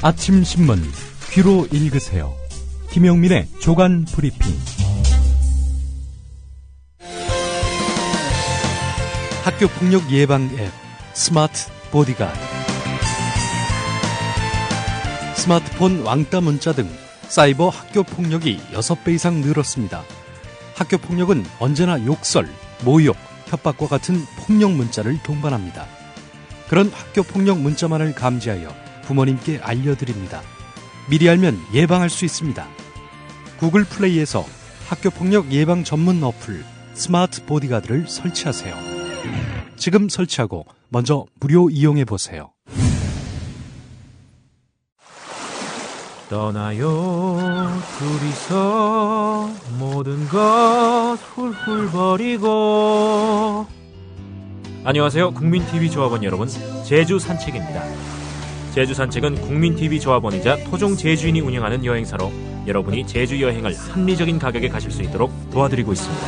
아침 신문 귀로 읽으세요. 김용민의 조간 브리핑. 학교 폭력 예방 앱 스마트 보디가드. 스마트폰 왕따 문자 등 사이버 학교 폭력이 6배 이상 늘었습니다. 학교 폭력은 언제나 욕설, 모욕, 협박과 같은 폭력 문자를 동반합니다. 그런 학교 폭력 문자만을 감지하여 부모님께 알려드립니다. 미리 알면 예방할 수 있습니다. 구글 플레이에서 학교 폭력 예방 전문 어플 스마트 보디가드를 설치하세요. 지금 설치하고 먼저 무료 이용해 보세요. 떠나요 둘이서 모든 것 훌훌 버리고. 안녕하세요, 국민TV 조합원 여러분. 제주 산책입니다. 제주 산책은 국민TV 조합원이자 토종 제주인이 운영하는 여행사로 여러분이 제주 여행을 합리적인 가격에 가실 수 있도록 도와드리고 있습니다.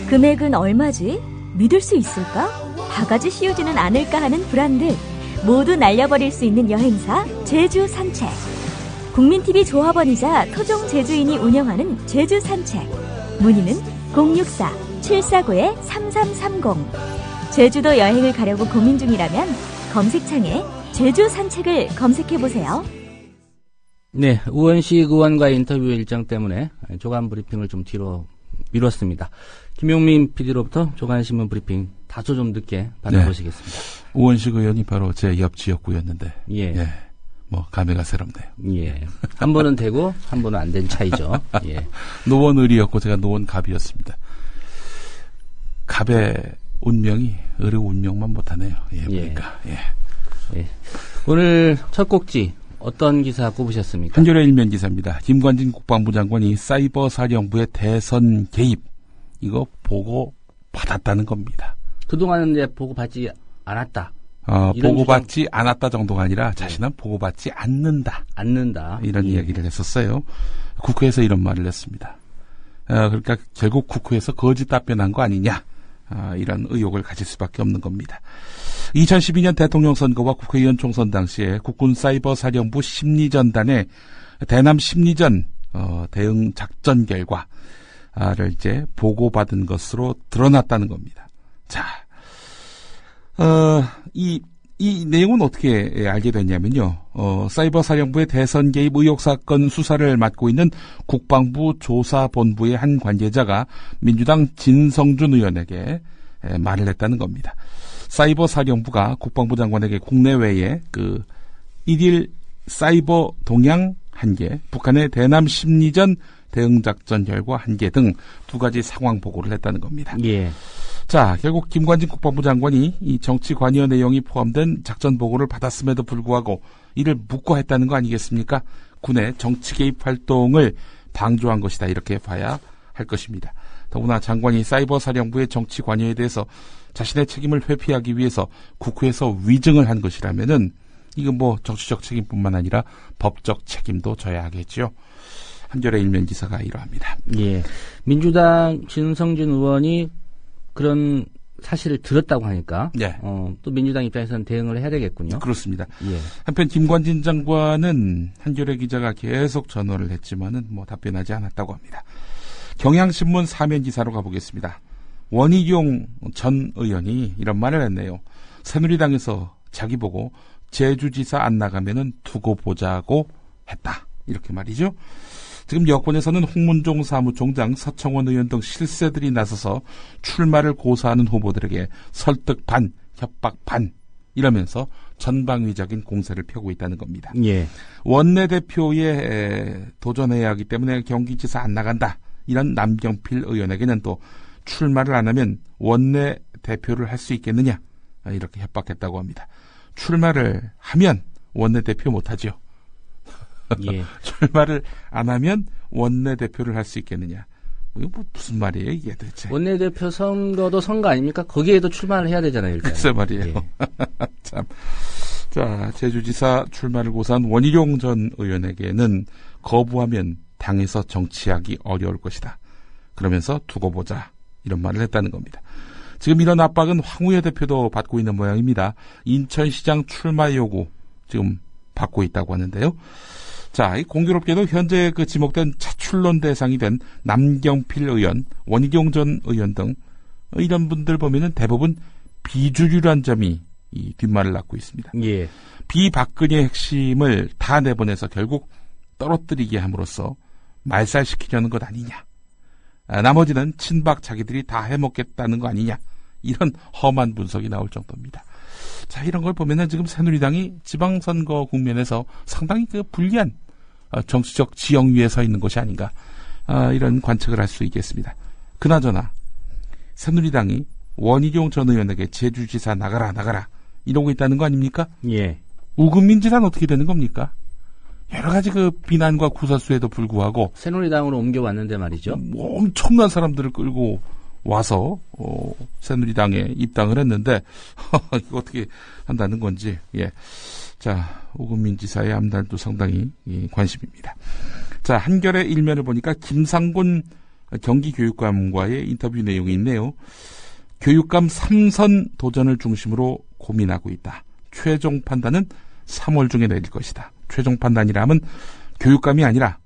금액은 얼마지? 믿을 수 있을까? 바가지 씌우지는 않을까 하는 불안들 모두 날려버릴 수 있는 여행사 제주 산책. 국민TV 조합원이자 토종 제주인이 운영하는 제주 산책. 문의는 064-749-3330. 제주도 여행을 가려고 고민 중이라면 검색창에 제주 산책을 검색해보세요. 네, 우원식 의원과의 인터뷰 일정 때문에 조간 브리핑을 좀 뒤로 미뤘습니다. 김용민 PD로부터 조간신문 브리핑 다소 좀 늦게 받아보시겠습니다. 네, 우원식 의원이 바로 제 옆 지역구였는데 예. 뭐 감회가 새롭네요. 예. 한 번은 되고 한 번은 안 된 차이죠. 예. 노원을이었고 제가 노원갑이었습니다. 갑의 운명이 을의 운명만 못하네요. 예, 보니까. 예. 예. 오늘 첫 곡지 어떤 기사 꼽으셨습니까? 한겨레 일면 기사입니다. 김관진 국방부 장관이 사이버 사령부의 대선 개입 이거 보고 받았다는 겁니다. 그동안은 이제 보고 받지 않았다. 보고받지 않았다 정도가 아니라 자신은 보고받지 않는다. 이런 이야기를 했었어요. 국회에서 이런 말을 했습니다. 그러니까 결국 국회에서 거짓 답변한 거 아니냐. 이런 의혹을 가질 수밖에 없는 겁니다. 2012년 대통령 선거와 국회의원 총선 당시에 국군 사이버 사령부 심리전단의 대남 심리전 대응 작전 결과를 이제 보고받은 것으로 드러났다는 겁니다. 자, 이 내용은 어떻게 알게 됐냐면요. 사이버 사령부의 대선 개입 의혹 사건 수사를 맡고 있는 국방부 조사본부의 한 관계자가 민주당 진성준 의원에게 말을 했다는 겁니다. 사이버 사령부가 국방부 장관에게 국내외에 그 1일 사이버 동향 1개, 북한의 대남 심리전 대응작전 결과 1개 등 2가지 상황 보고를 했다는 겁니다. 예. 자, 결국 김관진 국방부 장관이 이 정치 관여 내용이 포함된 작전 보고를 받았음에도 불구하고 이를 묵과했다는 거 아니겠습니까? 군의 정치 개입 활동을 방조한 것이다, 이렇게 봐야 할 것입니다. 더구나 장관이 사이버 사령부의 정치 관여에 대해서 자신의 책임을 회피하기 위해서 국회에서 위증을 한 것이라면은 이건 뭐 정치적 책임뿐만 아니라 법적 책임도 져야 하겠죠. 한겨레 일면 기사가 이러합니다. 예, 민주당 진성준 의원이 그런 사실을 들었다고 하니까 네. 또 민주당 입장에서는 대응을 해야 되겠군요. 그렇습니다. 예. 한편 김관진 장관은 한겨레 기자가 계속 전화를 했지만은 뭐 답변하지 않았다고 합니다. 경향신문 사면 기사로 가보겠습니다. 원희룡 전 의원이 이런 말을 했네요. 새누리당에서 자기 보고 제주지사 안 나가면은 두고 보자고 했다, 이렇게 말이죠. 지금 여권에서는 홍문종 사무총장, 서청원 의원 등 실세들이 나서서 출마를 고사하는 후보들에게 설득 반, 협박 반 이러면서 전방위적인 공세를 펴고 있다는 겁니다. 예. 원내대표에 도전해야 하기 때문에 경기지사 안 나간다, 이런 남경필 의원에게는 또 출마를 안 하면 원내대표를 할 수 있겠느냐, 이렇게 협박했다고 합니다. 출마를 하면 원내대표 못하죠. 예. 출마를 안 하면 원내대표를 할 수 있겠느냐. 이거 뭐 무슨 말이에요, 이게 도대체. 원내대표 선거도 선거 아닙니까? 거기에도 출마를 해야 되잖아요, 일단. 글쎄 말이에요. 예. 참. 자, 제주지사 출마를 고사한 원희룡 전 의원에게는 거부하면 당에서 정치하기 어려울 것이다. 그러면서 두고 보자, 이런 말을 했다는 겁니다. 지금 이런 압박은 황우여 대표도 받고 있는 모양입니다. 인천시장 출마 요구 지금 받고 있다고 하는데요. 자, 이 공교롭게도 현재 그 지목된 차출론 대상이 된 남경필 의원, 원희룡 전 의원 등 이런 분들 보면은 대부분 비주류란 점이 이 뒷말을 낳고 있습니다. 예. 비박근혜의 핵심을 다 내보내서 결국 떨어뜨리게 함으로써 말살시키려는 것 아니냐. 나머지는 친박 자기들이 다 해먹겠다는 거 아니냐. 이런 험한 분석이 나올 정도입니다. 자, 이런 걸 보면은 지금 새누리당이 지방선거 국면에서 상당히 그 불리한 정치적 지형 위에 서 있는 것이 아닌가. 이런 관측을 할 수 있겠습니다. 그나저나 새누리당이 원희룡 전 의원에게 제주지사 나가라 이러고 있다는 거 아닙니까? 예. 우금민 지사는 어떻게 되는 겁니까? 여러 가지 그 비난과 구설수에도 불구하고 새누리당으로 옮겨왔는데 말이죠. 엄청난 사람들을 끌고 와서 새누리당에 입당을 했는데 이거 어떻게 한다는 건지. 예. 자, 우금민 지사의 암달도 상당히 관심입니다. 자, 한겨레 일면을 보니까 김상곤 경기교육감과의 인터뷰 내용이 있네요. 교육감 3선 도전을 중심으로 고민하고 있다. 최종 판단은 3월 중에 내릴 것이다. 최종 판단이라면 교육감이 아니라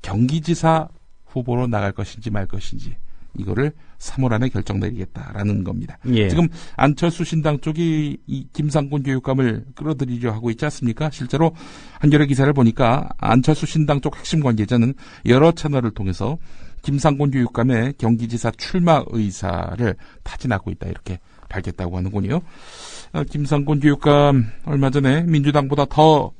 경기지사 후보로 나갈 것인지 말 것인지 이거를 3월 안에 결정 내리겠다라는 겁니다. 예. 지금 안철수 신당 쪽이 이 김상곤 교육감을 끌어들이려 하고 있지 않습니까? 실제로 한겨레 기사를 보니까 안철수 신당 쪽 핵심 관계자는 여러 채널을 통해서 김상곤 교육감의 경기지사 출마 의사를 타진하고 있다 이렇게 밝혔다고 하는군요. 김상곤 교육감 얼마 전에 민주당보다 더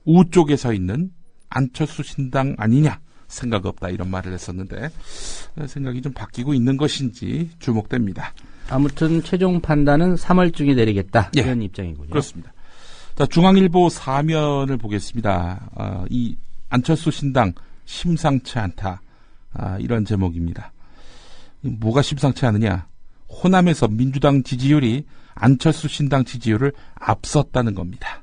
우쪽에 서 있는 안철수 신당 아니냐 생각 없다 이런 말을 했었는데 생각이 좀 바뀌고 있는 것인지 주목됩니다. 아무튼 최종 판단은 3월 중에 내리겠다 예. 이런 입장이군요. 그렇습니다. 자, 중앙일보 사면을 보겠습니다. 이 안철수 신당 심상치 않다. 이런 제목입니다. 뭐가 심상치 않으냐? 호남에서 민주당 지지율이 안철수 신당 지지율을 앞섰다는 겁니다.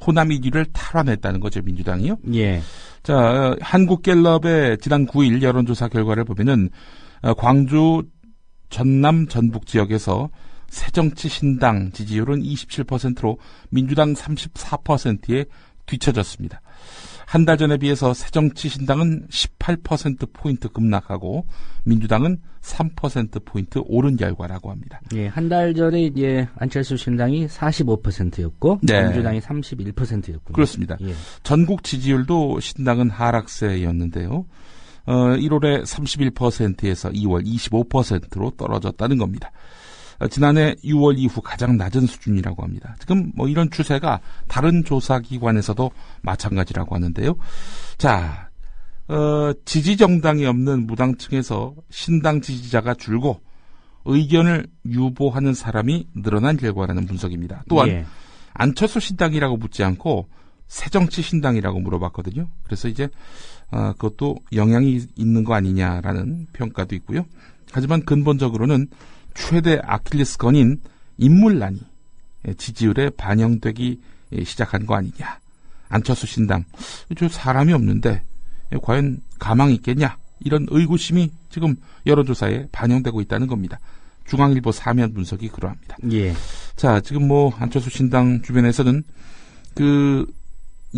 호남 1위를 탈환했다는 거죠, 민주당이요. 예. 자, 한국갤럽의 지난 9일 여론조사 결과를 보면은 광주, 전남, 전북 지역에서 새정치신당 지지율은 27%로 민주당 34%에 뒤처졌습니다. 한 달 전에 비해서 새정치신당은 18%포인트 급락하고 민주당은 3%포인트 오른 결과라고 합니다. 예, 한 달 전에 이제 안철수 신당이 45%였고 네. 민주당이 31%였군요. 그렇습니다. 예. 전국 지지율도 신당은 하락세였는데요. 1월에 31%에서 2월 25%로 떨어졌다는 겁니다. 지난해 6월 이후 가장 낮은 수준이라고 합니다. 지금 뭐 이런 추세가 다른 조사기관에서도 마찬가지라고 하는데요. 자, 지지 정당이 없는 무당층에서 신당 지지자가 줄고 의견을 유보하는 사람이 늘어난 결과라는 분석입니다. 또한 예. 안철수 신당이라고 묻지 않고 새정치 신당이라고 물어봤거든요. 그래서 이제 그것도 영향이 있는 거 아니냐라는 평가도 있고요. 하지만 근본적으로는 최대 아킬레스건인 인물난이 지지율에 반영되기 시작한 거 아니냐. 안철수 신당, 저 사람이 없는데 과연 가망이 있겠냐. 이런 의구심이 지금 여론조사에 반영되고 있다는 겁니다. 중앙일보 사면 분석이 그러합니다. 예. 자, 지금 뭐 안철수 신당 주변에서는 그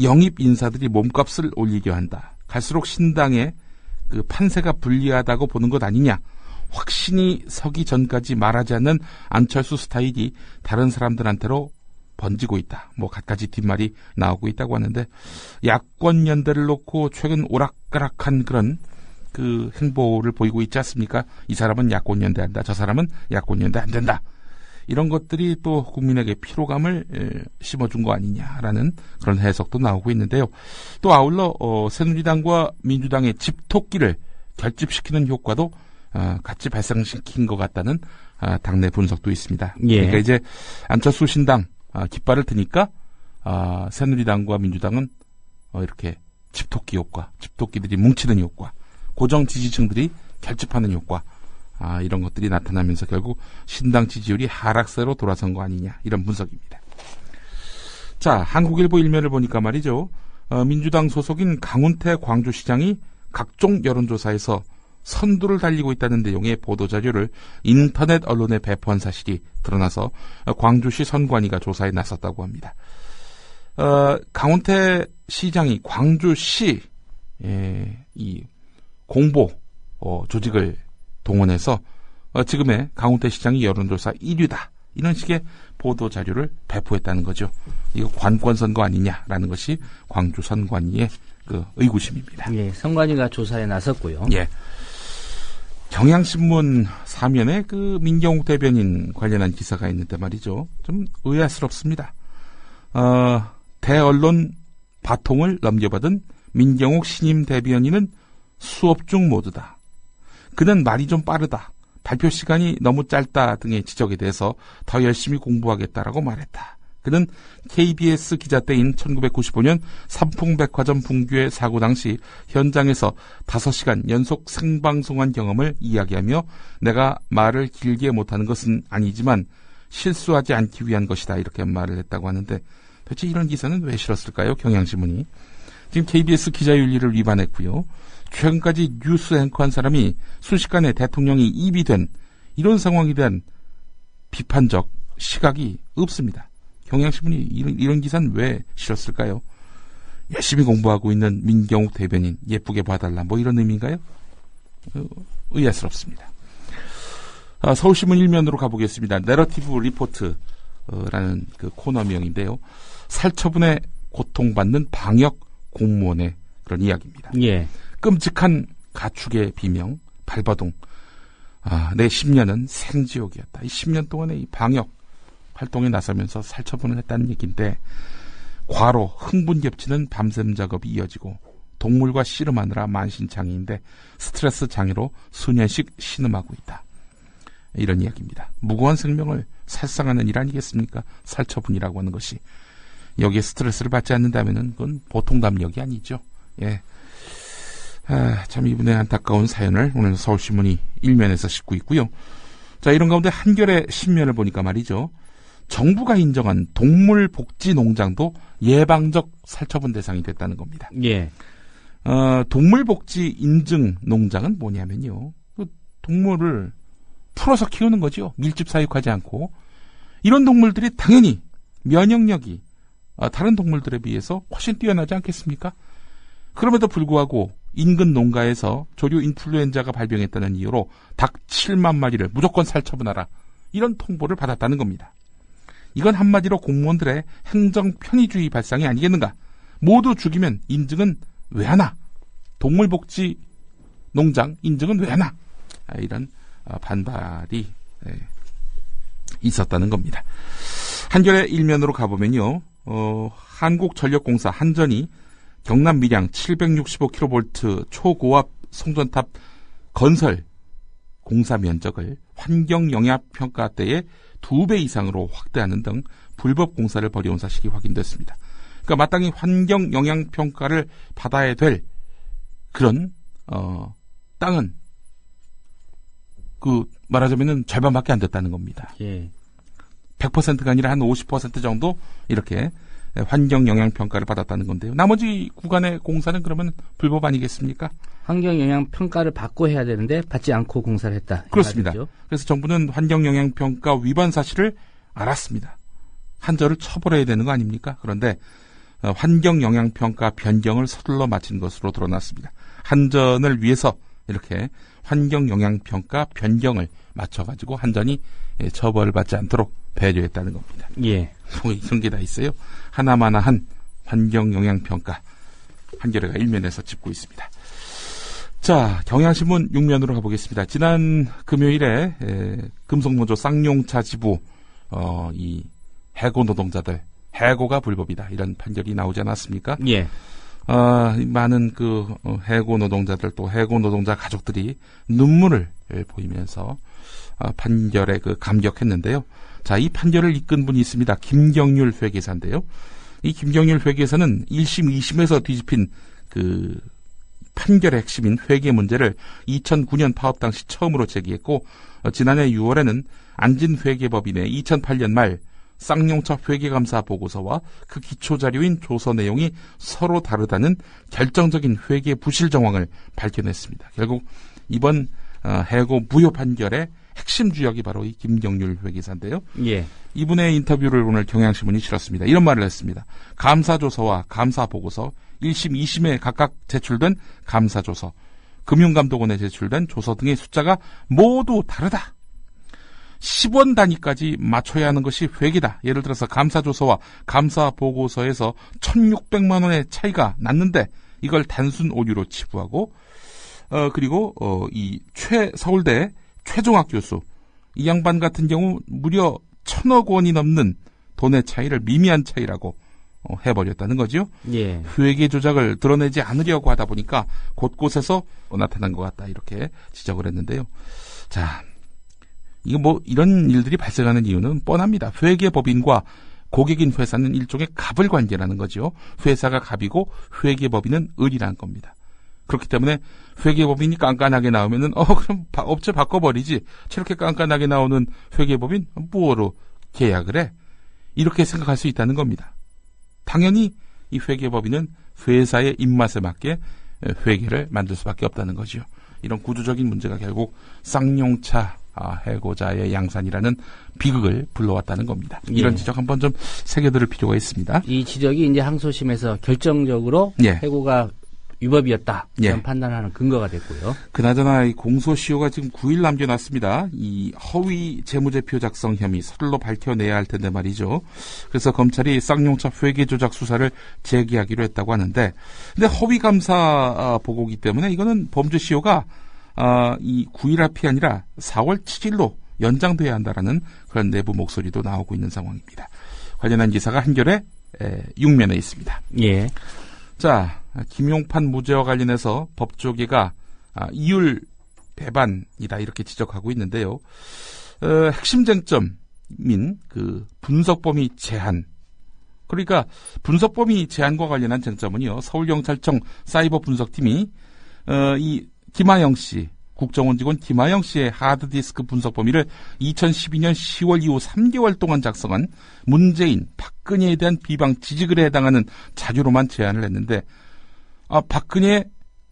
영입 인사들이 몸값을 올리려 한다. 갈수록 신당의 그 판세가 불리하다고 보는 것 아니냐. 확신이 서기 전까지 말하지 않는 안철수 스타일이 다른 사람들한테로 번지고 있다. 뭐 갖가지 뒷말이 나오고 있다고 하는데 야권 연대를 놓고 최근 오락가락한 그런 그 행보를 보이고 있지 않습니까? 이 사람은 야권 연대한다. 저 사람은 야권 연대 안 된다. 이런 것들이 또 국민에게 피로감을 심어준 거 아니냐라는 그런 해석도 나오고 있는데요. 또 아울러 새누리당과 민주당의 집토끼를 결집시키는 효과도 같이 발생시킨 것 같다는 당내 분석도 있습니다. 예. 그러니까 이제 안철수 신당 깃발을 드니까 새누리당과 민주당은 이렇게 집토끼 효과, 집토끼들이 뭉치는 효과, 고정 지지층들이 결집하는 효과, 이런 것들이 나타나면서 결국 신당 지지율이 하락세로 돌아선 거 아니냐 이런 분석입니다. 자, 한국일보 일면을 보니까 말이죠. 민주당 소속인 강훈태 광주시장이 각종 여론조사에서 선두를 달리고 있다는 내용의 보도자료를 인터넷 언론에 배포한 사실이 드러나서 광주시 선관위가 조사에 나섰다고 합니다. 강원태 시장이 광주시 이 공보 조직을 동원해서 지금의 강원태 시장이 여론조사 1위다. 이런 식의 보도 자료를 배포했다는 거죠. 이거 관권 선거 아니냐라는 것이 광주 선관위의 그 의구심입니다. 예, 선관위가 조사에 나섰고요. 예. 경향신문 사면에 그 민경욱 대변인 관련한 기사가 있는데 말이죠. 좀 의아스럽습니다. 대언론 바통을 넘겨받은 민경욱 신임 대변인은 수업 중 모두다. 그는 말이 좀 빠르다. 발표 시간이 너무 짧다 등의 지적에 대해서 더 열심히 공부하겠다라고 말했다. 그는 KBS 기자 때인 1995년 삼풍백화점 붕괴 사고 당시 현장에서 5시간 연속 생방송한 경험을 이야기하며 내가 말을 길게 못하는 것은 아니지만 실수하지 않기 위한 것이다 이렇게 말을 했다고 하는데 도대체 이런 기사는 왜 실었을까요? 경향신문이. 지금 KBS 기자윤리를 위반했고요. 최근까지 뉴스 앵커한 사람이 순식간에 대통령이 입이 된 이런 상황에 대한 비판적 시각이 없습니다. 경향신문이 이런 기사는 왜 실었을까요? 열심히 공부하고 있는 민경욱 대변인 예쁘게 봐달라 뭐 이런 의미인가요? 의아스럽습니다. 서울신문 일면으로 가보겠습니다. 내러티브 리포트라는 그 코너명인데요. 살처분에 고통받는 방역 공무원의 그런 이야기입니다. 예. 끔찍한 가축의 비명, 발버둥. 내 10년은 생지옥이었다. 이 10년 동안의 이 방역 활동에 나서면서 살처분을 했다는 얘기인데 과로, 흥분 겹치는 밤샘 작업이 이어지고 동물과 씨름하느라 만신창이인데 스트레스 장애로 수년씩 신음하고 있다. 이런 이야기입니다. 무고한 생명을 살상하는 일 아니겠습니까? 살처분이라고 하는 것이. 여기에 스트레스를 받지 않는다면 그건 보통 담력이 아니죠. 예. 참 이분의 안타까운 사연을 오늘 서울신문이 일면에서 싣고 있고요. 자, 이런 가운데 한겨레 신면을 보니까 말이죠. 정부가 인정한 동물복지농장도 예방적 살처분 대상이 됐다는 겁니다. 예. 동물복지 인증 농장은 뭐냐면요. 동물을 풀어서 키우는 거죠. 밀집 사육하지 않고. 이런 동물들이 당연히 면역력이 다른 동물들에 비해서 훨씬 뛰어나지 않겠습니까? 그럼에도 불구하고 인근 농가에서 조류 인플루엔자가 발병했다는 이유로 닭 7만 마리를 무조건 살처분하라. 이런 통보를 받았다는 겁니다. 이건 한마디로 공무원들의 행정 편의주의 발상이 아니겠는가. 모두 죽이면 인증은 왜 하나. 동물복지 농장 인증은 왜 하나. 이런 반발이 있었다는 겁니다. 한겨레 일면으로 가보면요. 한국전력공사 한전이 경남 밀양 765kV 초고압 송전탑 건설 공사 면적을 환경영향평가대의 2배 이상으로 확대하는 등 불법 공사를 벌여온 사실이 확인됐습니다. 그러니까 마땅히 환경영향평가를 받아야 될 그런 땅은 말하자면은 절반밖에 안 됐다는 겁니다. 예. 100%가 아니라 한 50% 정도 이렇게 환경영향평가를 받았다는 건데요. 나머지 구간의 공사는 그러면 불법 아니겠습니까? 환경영향평가를 받고 해야 되는데 받지 않고 공사를 했다. 그렇습니다. 그래서 정부는 환경영향평가 위반 사실을 알았습니다. 한전을 처벌해야 되는 거 아닙니까? 그런데 환경영향평가 변경을 서둘러 마친 것으로 드러났습니다. 한전을 위해서 이렇게 환경영향평가 변경을 맞춰가지고 한전이 처벌을 받지 않도록 배려했다는 겁니다. 예. 뭐 이런 게 다 있어요. 하나마나한 환경영향평가 한겨레가 일면에서 짚고 있습니다. 자, 경향신문 6면으로 가보겠습니다. 지난 금요일에 금속노조 쌍용차 지부 이 해고 노동자들 해고가 불법이다 이런 판결이 나오지 않았습니까? 예. 많은 해고 노동자들 또 해고 노동자 가족들이 눈물을 보이면서 판결에 감격했는데요. 자, 이 판결을 이끈 분이 있습니다. 김경률 회계사인데요. 이 김경률 회계사는 1심, 2심에서 뒤집힌 판결의 핵심인 회계 문제를 2009년 파업 당시 처음으로 제기했고, 지난해 6월에는 안진회계법인의 2008년 말 쌍용차 회계감사 보고서와 그 기초자료인 조서 내용이 서로 다르다는 결정적인 회계 부실 정황을 밝혀냈습니다. 결국 이번 해고 무효 판결의 핵심 주역이 바로 이 김경률 회계사인데요. 예. 이분의 인터뷰를 오늘 경향신문이 실었습니다. 이런 말을 했습니다. 감사조서와 감사보고서 1심, 2심에 각각 제출된 감사조서, 금융감독원에 제출된 조서 등의 숫자가 모두 다르다. 10원 단위까지 맞춰야 하는 것이 회계다. 예를 들어서 감사조서와 감사보고서에서 1,600만 원의 차이가 났는데 이걸 단순 오류로 치부하고 그리고 이 서울대 최종학 교수 이 양반 같은 경우 무려 1,000억 원이 넘는 돈의 차이를 미미한 차이라고 해버렸다는 거죠. 예. 회계 조작을 드러내지 않으려고 하다 보니까 곳곳에서 나타난 것 같다 이렇게 지적을 했는데요. 자, 이거 이런 일들이 발생하는 이유는 뻔합니다. 회계법인과 고객인 회사는 일종의 갑을 관계라는 거죠. 회사가 갑이고 회계법인은 을이라는 겁니다. 그렇기 때문에 회계법인이 깐깐하게 나오면은 그럼 업체 바꿔버리지. 저렇게 깐깐하게 나오는 회계법인 뭐로 계약을 해? 이렇게 생각할 수 있다는 겁니다. 당연히 이 회계법인은 회사의 입맛에 맞게 회계를 만들 수밖에 없다는 거죠. 이런 구조적인 문제가 결국 쌍용차 해고자의 양산이라는 비극을 불러왔다는 겁니다. 이런 지적 한번 좀 새겨들을 필요가 있습니다. 이 지적이 이제 항소심에서 결정적으로 해고가 위법이었다 이런 판단하는 근거가 됐고요. 그나저나 이 공소시효가 지금 9일 남겨놨습니다. 이 허위 재무제표 작성 혐의 서둘러 밝혀내야 할 텐데 말이죠. 그래서 검찰이 쌍용차 회계 조작 수사를 재개하기로 했다고 하는데, 근데 허위 감사 보고기 때문에 이거는 범죄 시효가 이 9일 앞이 아니라 4월 7일로 연장돼야 한다라는 그런 내부 목소리도 나오고 있는 상황입니다. 관련한 기사가 한겨레 6면에 있습니다. 예. 자, 김용판 무죄와 관련해서 법조계가 이율 배반이다 이렇게 지적하고 있는데요. 핵심 쟁점인 그 분석 범위 제한. 그러니까 분석 범위 제한과 관련한 쟁점은요. 서울경찰청 사이버 분석팀이 이 김하영 씨, 국정원 직원 김하영 씨의 하드디스크 분석 범위를 2012년 10월 이후 3개월 동안 작성한 문재인, 박근혜에 대한 비방 지지글에 해당하는 자료로만 제안을 했는데 박근혜,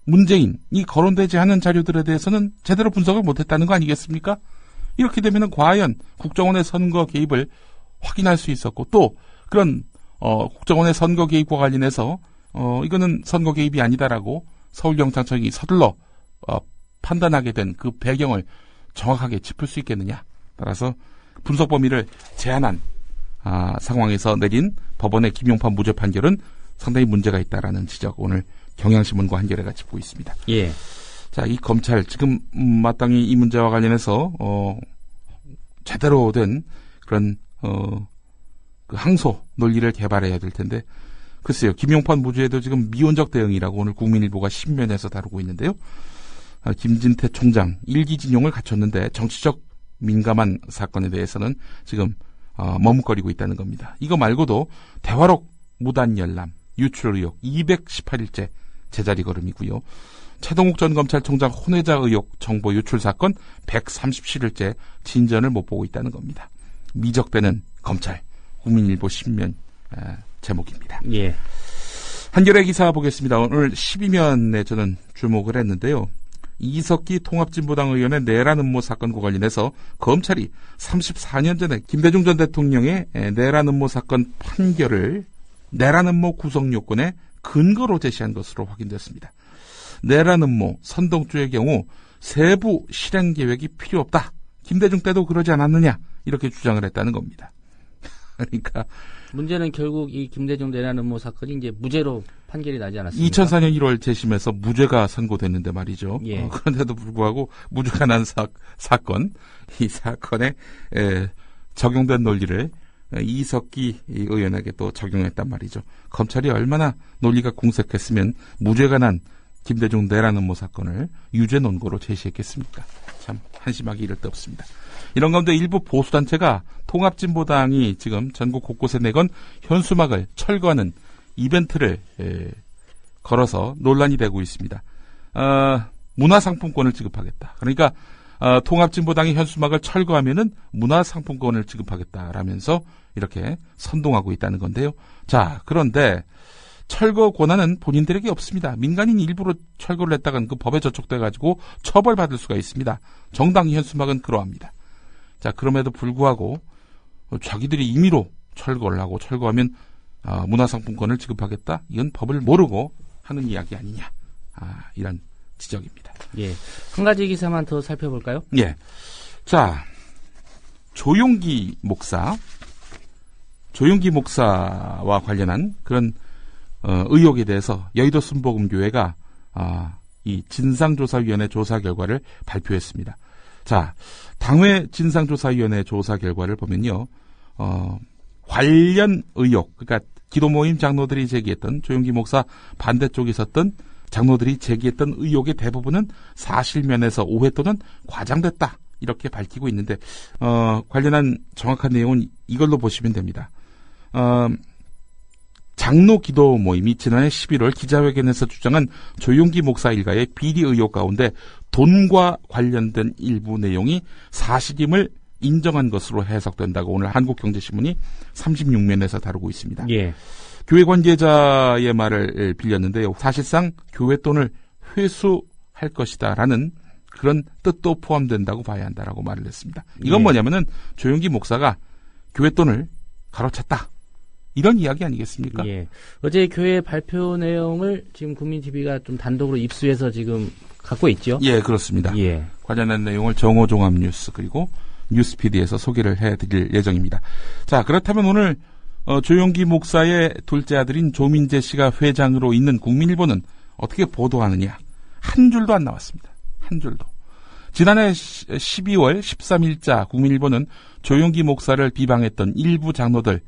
문재인이 거론되지 않은 자료들에 대해서는 제대로 분석을 못했다는 거 아니겠습니까? 이렇게 되면 과연 국정원의 선거 개입을 확인할 수 있었고 또 그런 국정원의 선거 개입과 관련해서 이거는 선거 개입이 아니다라고 서울경찰청이 서둘러 판단하게 된 그 배경을 정확하게 짚을 수 있겠느냐. 따라서 분석 범위를 제한한 상황에서 내린 법원의 김용판 무죄 판결은 상당히 문제가 있다라는 지적 오늘 경향신문과 한겨레가 짚고 있습니다. 예. 자, 이 검찰 지금 마땅히 이 문제와 관련해서 제대로 된 그런 그 항소 논리를 개발해야 될 텐데 글쎄요. 김용판 무죄에도 지금 미온적 대응이라고 오늘 국민일보가 신면에서 다루고 있는데요. 김진태 총장 일기진용을 갖췄는데 정치적 민감한 사건에 대해서는 지금 머뭇거리고 있다는 겁니다. 이거 말고도 대화록 무단 열람, 유출 의혹 218일째 제자리 걸음이고요. 최동욱 전 검찰총장 혼외자 의혹 정보 유출 사건 137일째 진전을 못 보고 있다는 겁니다. 미적대는 검찰, 국민일보 신면 제목입니다. 예. 한겨레 기사 보겠습니다. 오늘 12면에 저는 주목을 했는데요. 이석기 통합진보당 의원의 내란 음모 사건과 관련해서 검찰이 34년 전에 김대중 전 대통령의 내란 음모 사건 판결을 내란 음모 구성 요건의 근거로 제시한 것으로 확인됐습니다. 내란 음모, 선동주의 경우 세부 실행 계획이 필요 없다. 김대중 때도 그러지 않았느냐 이렇게 주장을 했다는 겁니다. 그러니까 문제는 결국 이 김대중 내란 음모 사건이 이제 무죄로 판결이 나지 않았습니까? 2004년 1월 재심에서 무죄가 선고됐는데 말이죠. 예. 그런데도 불구하고 무죄가 난 사건, 이 사건에 적용된 논리를 이석기 의원에게 또 적용했단 말이죠. 검찰이 얼마나 논리가 궁색했으면 무죄가 난 김대중 내란 음모 사건을 유죄 논거로 제시했겠습니까? 참 한심하기 이를 데 없습니다. 이런 가운데 일부 보수단체가 통합진보당이 지금 전국 곳곳에 내건 현수막을 철거하는 이벤트를 걸어서 논란이 되고 있습니다. 문화상품권을 지급하겠다. 그러니까 통합진보당이 현수막을 철거하면은 문화상품권을 지급하겠다라면서 이렇게 선동하고 있다는 건데요. 자, 그런데 철거 권한은 본인들에게 없습니다. 민간인이 일부러 철거를 했다간 그 법에 저촉돼가지고 처벌받을 수가 있습니다. 정당 현수막은 그러합니다. 자, 그럼에도 불구하고 자기들이 임의로 철거를 하고 철거하면 문화상품권을 지급하겠다? 이건 법을 모르고 하는 이야기 아니냐. 이런 지적입니다. 예. 한 가지 기사만 더 살펴볼까요? 예. 자, 조용기 목사와 관련한 그런 의혹에 대해서 여의도 순복음교회가 이 진상조사위원회 조사 결과를 발표했습니다. 자, 당회 진상조사위원회 조사 결과를 보면요, 관련 의혹, 그러니까 기도모임 장로들이 제기했던 조용기 목사 반대쪽에 섰던 장로들이 제기했던 의혹의 대부분은 사실면에서 오해 또는 과장됐다. 이렇게 밝히고 있는데, 관련한 정확한 내용은 이걸로 보시면 됩니다. 장로 기도 모임이 지난해 11월 기자회견에서 주장한 조용기 목사 일가의 비리 의혹 가운데 돈과 관련된 일부 내용이 사실임을 인정한 것으로 해석된다고 오늘 한국경제신문이 36면에서 다루고 있습니다. 예. 교회 관계자의 말을 빌렸는데요. 사실상 교회 돈을 회수할 것이다라는 그런 뜻도 포함된다고 봐야 한다라고 말을 했습니다. 이건 뭐냐면은 조용기 목사가 교회 돈을 가로챘다. 이런 이야기 아니겠습니까? 예. 어제 교회 발표 내용을 지금 국민TV가 좀 단독으로 입수해서 지금 갖고 있죠? 예, 그렇습니다. 예. 관련한 내용을 정호종합뉴스 그리고 뉴스피디에서 소개를 해드릴 예정입니다. 자, 그렇다면 오늘 조용기 목사의 둘째 아들인 조민재 씨가 회장으로 있는 국민일보는 어떻게 보도하느냐? 한 줄도 안 나왔습니다. 한 줄도. 지난해 12월 13일자 국민일보는 조용기 목사를 비방했던 일부 장로들,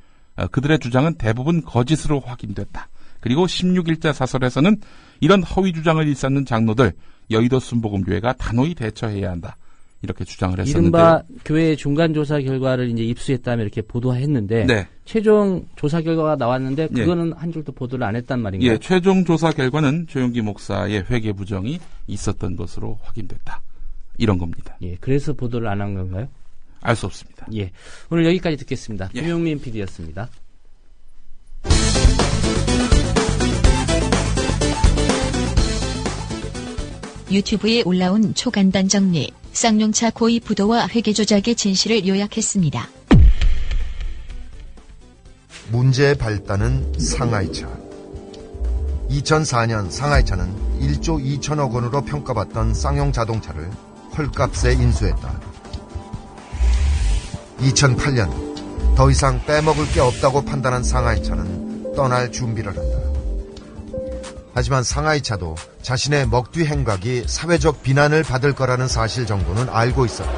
그들의 주장은 대부분 거짓으로 확인됐다. 그리고 16일자 사설에서는 이런 허위 주장을 일삼는 장로들, 여의도 순복음교회가 단호히 대처해야 한다. 이렇게 주장을 했었는데, 이른바 교회 중간조사 결과를 이제 입수했다며 이렇게 보도했는데, 네. 최종 조사 결과가 나왔는데 그거는 예. 한 줄도 보도를 안 했단 말인가요? 예, 최종 조사 결과는 조용기 목사의 회계 부정이 있었던 것으로 확인됐다. 이런 겁니다. 예, 그래서 보도를 안 한 건가요? 알 수 없습니다. 예, 오늘 여기까지 듣겠습니다. 예. 김용민 PD였습니다. 유튜브에 올라온 초간단 정리, 쌍용차 고의 부도와 회계 조작의 진실을 요약했습니다. 문제의 발단은 상하이차. 2004년 상하이차는 1조 2천억 원으로 평가받던 쌍용 자동차를 헐값에 인수했다. 2008년 더 이상 빼먹을 게 없다고 판단한 상하이차는 떠날 준비를 한다. 하지만 상하이차도 자신의 먹튀 행각이 사회적 비난을 받을 거라는 사실 정도는 알고 있었다.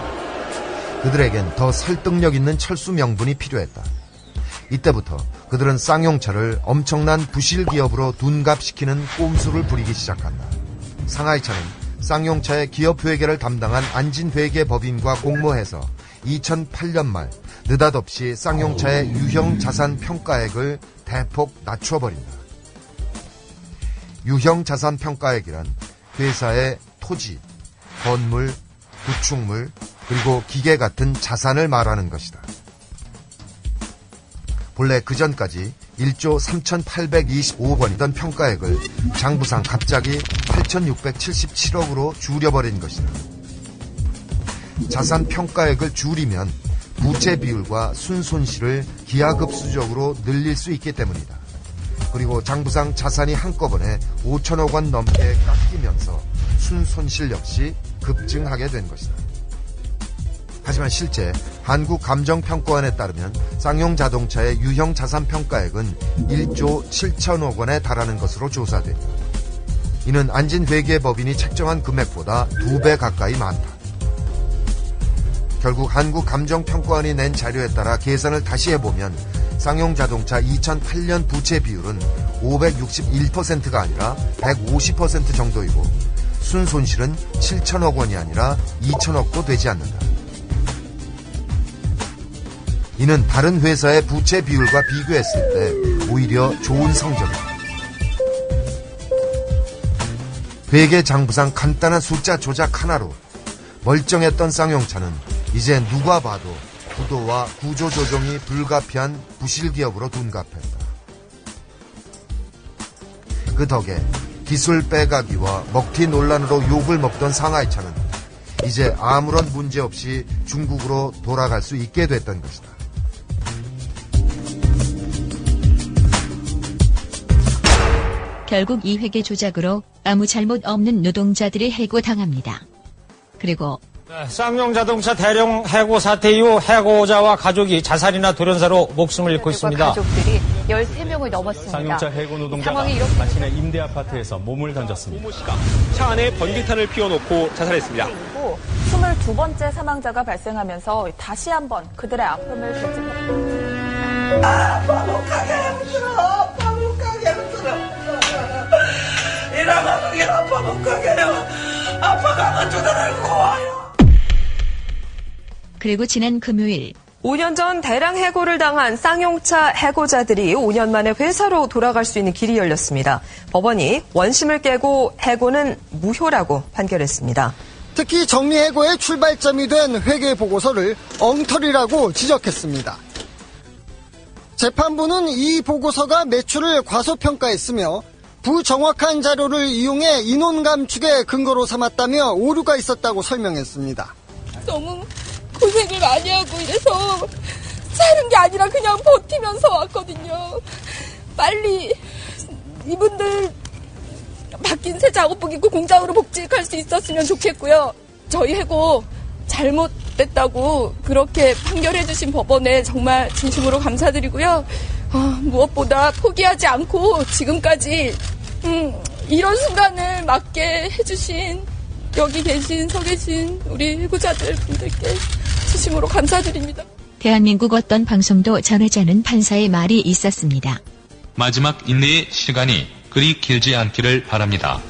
그들에겐 더 설득력 있는 철수 명분이 필요했다. 이때부터 그들은 쌍용차를 엄청난 부실 기업으로 둔갑시키는 꼼수를 부리기 시작한다. 상하이차는 쌍용차의 기업 회계를 담당한 안진회계법인과 공모해서 2008년 말 느닷없이 쌍용차의 유형 자산 평가액을 대폭 낮춰버린다. 유형 자산 평가액이란 회사의 토지, 건물, 구축물, 그리고 기계 같은 자산을 말하는 것이다. 본래 그전까지 1조 3,825억 원이던 평가액을 장부상 갑자기 8,677억으로 줄여버린 것이다. 자산 평가액을 줄이면 부채 비율과 순손실을 기하급수적으로 늘릴 수 있기 때문이다. 그리고 장부상 자산이 한꺼번에 5천억 원 넘게 깎이면서 순손실 역시 급증하게 된 것이다. 하지만 실제 한국감정평가원에 따르면 쌍용 자동차의 유형 자산 평가액은 1조 7천억 원에 달하는 것으로 조사됐다. 이는 안진회계법인이 책정한 금액보다 2배 가까이 많다. 결국 한국감정평가원이 낸 자료에 따라 계산을 다시 해보면 쌍용 자동차 2008년 부채 비율은 561%가 아니라 150% 정도이고 순손실은 7천억 원이 아니라 2천억도 되지 않는다. 이는 다른 회사의 부채 비율과 비교했을 때 오히려 좋은 성적이다. 회계 장부상 간단한 숫자 조작 하나로 멀쩡했던 쌍용차는 이제 누가 봐도 부도와 구조조정이 불가피한 부실기업으로 둔갑했다. 그 덕에 기술 빼가기와 먹튀 논란으로 욕을 먹던 상하이차는 이제 아무런 문제 없이 중국으로 돌아갈 수 있게 됐던 것이다. 결국 이 회계 조작으로 아무 잘못 없는 노동자들이 해고당합니다. 그리고 쌍용자동차 대령 해고 사태 이후 해고자와 가족이 자살이나 돌연사로 목숨을 잃고 있습니다. 가족들이 13명을 넘었습니다. 쌍용차 해고 노동자가 자신의 임대 아파트에서 몸을 던졌습니다. 모 씨가 차 안에 번개탄을 피워놓고 자살했습니다. 그리고 22번째 사망자가 발생하면서 다시 한번 그들의 아픔을 되짚었습니다. 아빠 못 가게 힘들어. 아빠 못 가게 힘들어. 일어나는 게 아빠 못 가게 해요. 아빠가 먼저 고와요. 그리고 지난 금요일 5년 전 대량 해고를 당한 쌍용차 해고자들이 5년 만에 회사로 돌아갈 수 있는 길이 열렸습니다. 법원이 원심을 깨고 해고는 무효라고 판결했습니다. 특히 정리해고의 출발점이 된 회계보고서를 엉터리라고 지적했습니다. 재판부는 이 보고서가 매출을 과소평가했으며 부정확한 자료를 이용해 인원 감축의 근거로 삼았다며 오류가 있었다고 설명했습니다. 너무 고생을 많이 하고 이래서 사는 게 아니라 그냥 버티면서 왔거든요. 빨리 이분들 바뀐 새 작업복 입고 공장으로 복직할 수 있었으면 좋겠고요. 저희 해고 잘못됐다고 그렇게 판결해 주신 법원에 정말 진심으로 감사드리고요. 무엇보다 포기하지 않고 지금까지 이런 순간을 맞게 해주신 여기 서 계신 우리 해고자들 분들께 진심으로 감사드립니다. 대한민국 어떤 방송도 전하지 않은 판사의 말이 있었습니다. 마지막 인내의 시간이 그리 길지 않기를 바랍니다.